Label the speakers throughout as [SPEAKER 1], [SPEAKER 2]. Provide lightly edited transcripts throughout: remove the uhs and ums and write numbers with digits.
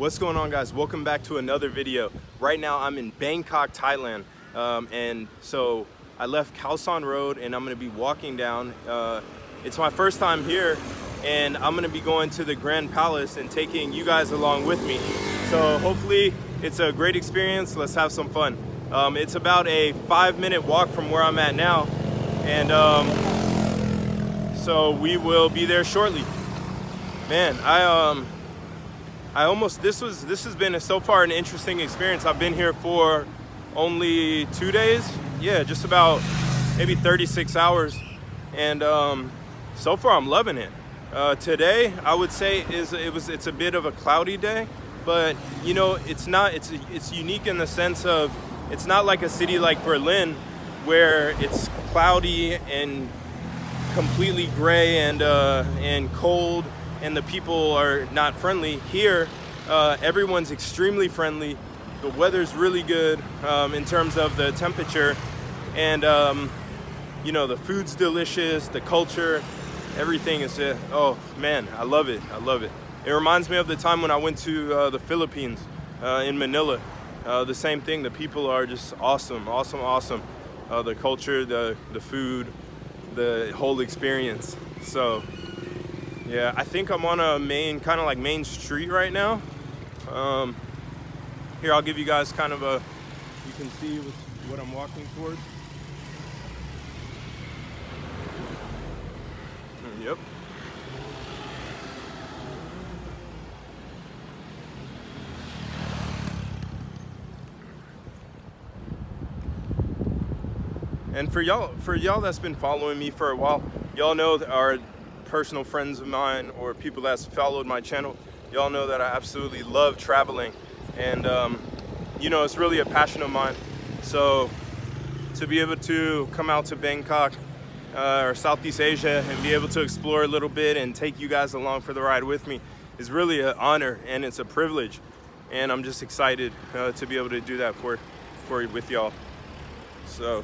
[SPEAKER 1] What's going on, guys? Welcome back to another video. Right now I'm in Bangkok, Thailand, and so I left Khao San Road and I'm going to be walking down. It's my first time here and I'm going to be going to the Grand Palace and taking you guys along with me. So hopefully it's a great experience. Let's have some fun. It's about a 5-minute walk from where I'm at now, and so we will be there shortly. Man, this has been so far an interesting experience. I've been here for only 2 days. Yeah, just about maybe 36 hours. And so far I'm loving it. Today I would say it's a bit of a cloudy day, but you know, it's unique in the sense of it's not like a city like Berlin where it's cloudy and completely gray and cold, and the people are not friendly. Here, everyone's extremely friendly. The weather's really good in terms of the temperature, and you know, the food's delicious, the culture, everything is oh man, I love it. I love it. It reminds me of the time when I went to the Philippines in Manila. The same thing. The people are just awesome. The culture, the food, the whole experience. So yeah, I think I'm on a main street right now. Here, I'll give you guys kind of you can see what I'm walking towards. Yep. And for y'all that's been following me for a while, y'all know that are personal friends of mine or people that's followed my channel, y'all know that I absolutely love traveling, and you know, it's really a passion of mine. So to be able to come out to Bangkok or Southeast Asia and be able to explore a little bit and take you guys along for the ride with me is really an honor, and it's a privilege, and I'm just excited to be able to do that with y'all. So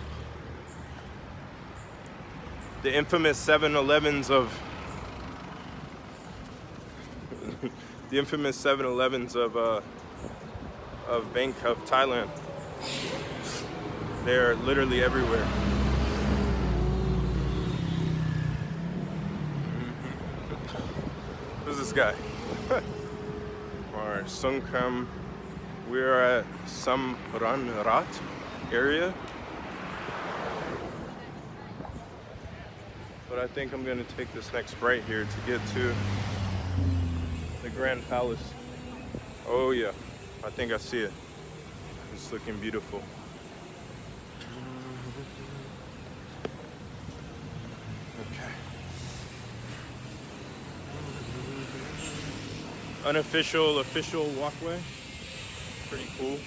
[SPEAKER 1] the infamous 7-Elevens of Bangkok, Thailand. They're literally everywhere. Who's this guy? Alright, Sungkham. We're at Samran Rat area. But I think I'm gonna take this next right here to get to the Grand Palace. Oh yeah, I think I see it. It's looking beautiful. Okay. Unofficial, official walkway. Pretty cool.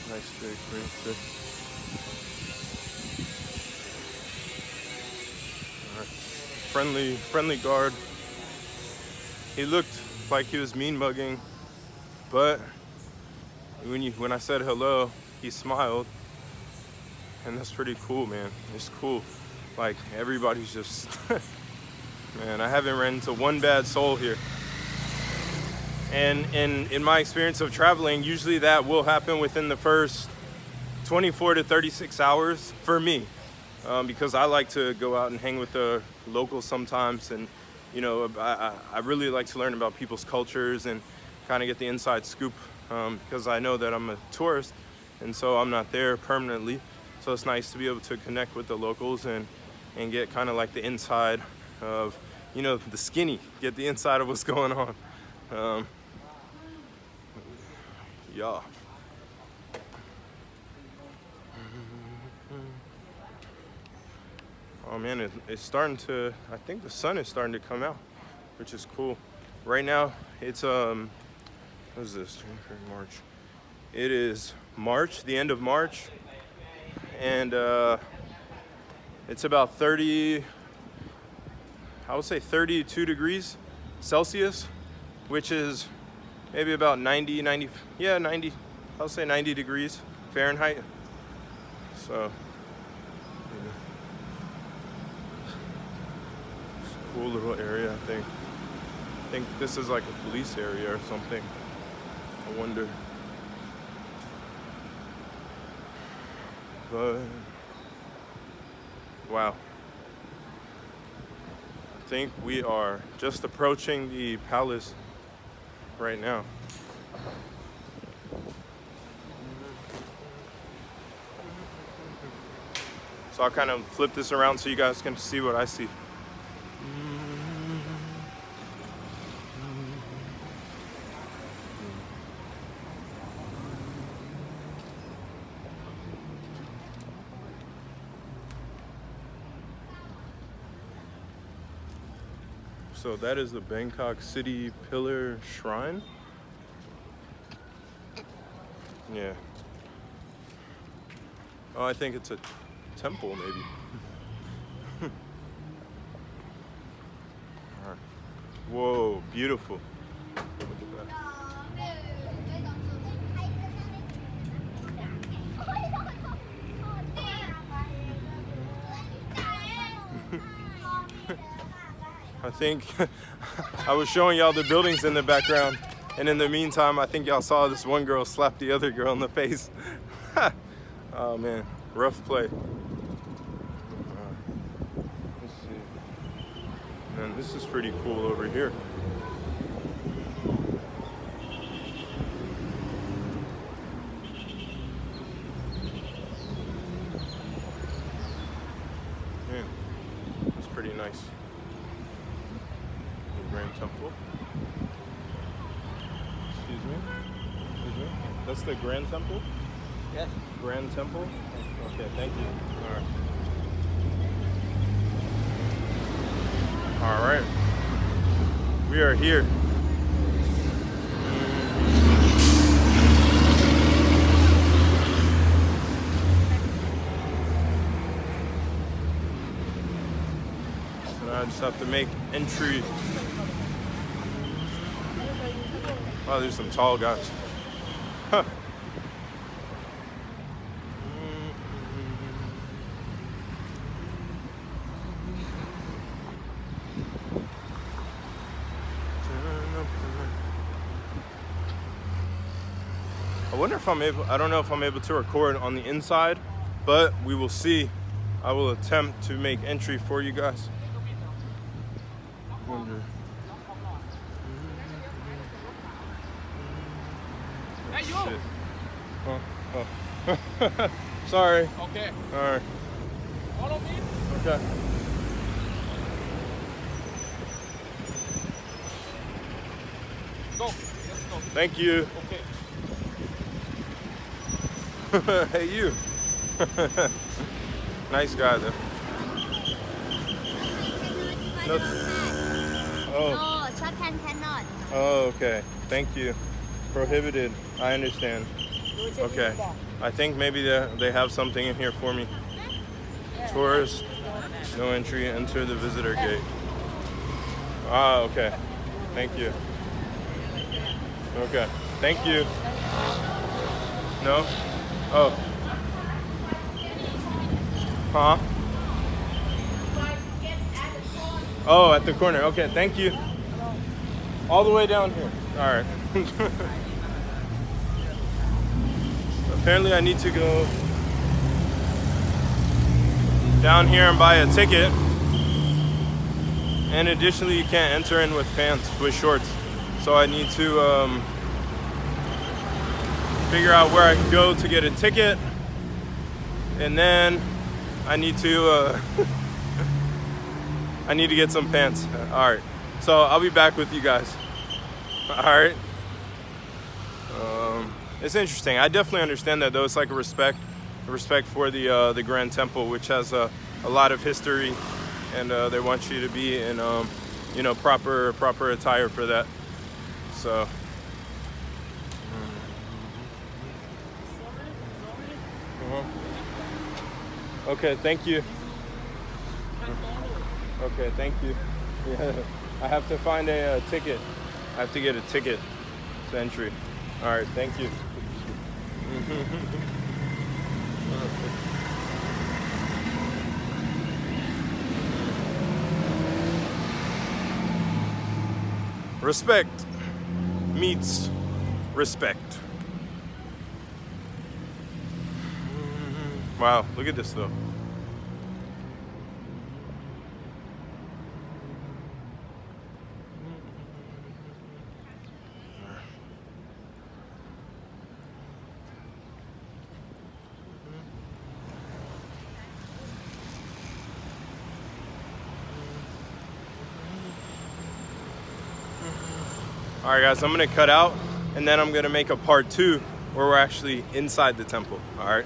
[SPEAKER 1] Nice big green. Friendly guard. He looked like he was mean mugging, but when I said hello, he smiled, and that's pretty cool, man. It's cool. Like, everybody's just man, I haven't ran into one bad soul here. And in my experience of traveling, usually that will happen within the first 24 to 36 hours for me. Because I like to go out and hang with the locals sometimes, and you know, I really like to learn about people's cultures and kind of get the inside scoop, because I know that I'm a tourist and so I'm not there permanently, so it's nice to be able to connect with the locals and get kind of like the inside of, you know, the skinny, get the inside of what's going on. Yeah. Oh man, it's starting to, I think the sun is starting to come out, which is cool. Right now, it's, what is this, March? It is March, the end of March, and it's about 30, I would say 32 degrees Celsius, which is maybe about 90, I would say 90 degrees Fahrenheit. So cool little area, I think. I think this is like a police area or something. I wonder. But wow. I think we are just approaching the palace right now. So I'll kind of flip this around so you guys can see what I see. So that is the Bangkok City Pillar Shrine. Yeah. Oh, I think it's a temple, maybe. All right. Whoa, beautiful. Look at that. I think I was showing y'all the buildings in the background, and in the meantime, I think y'all saw this one girl slap the other girl in the face. Oh man, rough play. Let's see. Man, this is pretty cool over here. Man, it's pretty nice. Grand Temple. Excuse me. That's the Grand Temple?
[SPEAKER 2] Yes.
[SPEAKER 1] Grand Temple? Okay, thank you. All right. We are here. So now I just have to make entry. Wow, there's some tall guys. Huh. I wonder if I'm able, I don't know if I'm able to record on the inside, but we will see. I will attempt to make entry for you guys. Wonder.
[SPEAKER 2] Hey, you!
[SPEAKER 1] Shit. Oh. Sorry.
[SPEAKER 2] Okay.
[SPEAKER 1] All right.
[SPEAKER 2] Follow me.
[SPEAKER 1] Okay.
[SPEAKER 2] Go. Let's go.
[SPEAKER 1] Thank you.
[SPEAKER 2] Okay.
[SPEAKER 1] Hey, you. Nice guy, though. No. Oh.
[SPEAKER 3] No, short hand cannot.
[SPEAKER 1] Oh, okay. Thank you. Prohibited. I understand. Okay. I think maybe they have something in here for me. Tourist, no entry, enter the visitor gate. Ah, okay. Thank you. Okay. Thank you. No? Oh. Huh? Oh, at the corner. Okay, thank you. All the way down here. All right. Apparently I need to go down here and buy a ticket. And additionally, you can't enter in with pants, with shorts. So I need to figure out where I can go to get a ticket. And then I need to I need to get some pants. All right. So I'll be back with you guys. All right. It's interesting. I definitely understand that, though. It's like a respect for the Grand Temple, which has a lot of history, and they want you to be in you know, proper attire for that. So. Okay, thank you. Okay, thank you. Yeah, I have to find a ticket. I have to get a ticket to entry. All right, thank you. respect meets respect. Wow, look at this though. All right, guys, I'm gonna cut out, and then I'm gonna make a part 2 where we're actually inside the temple. All right.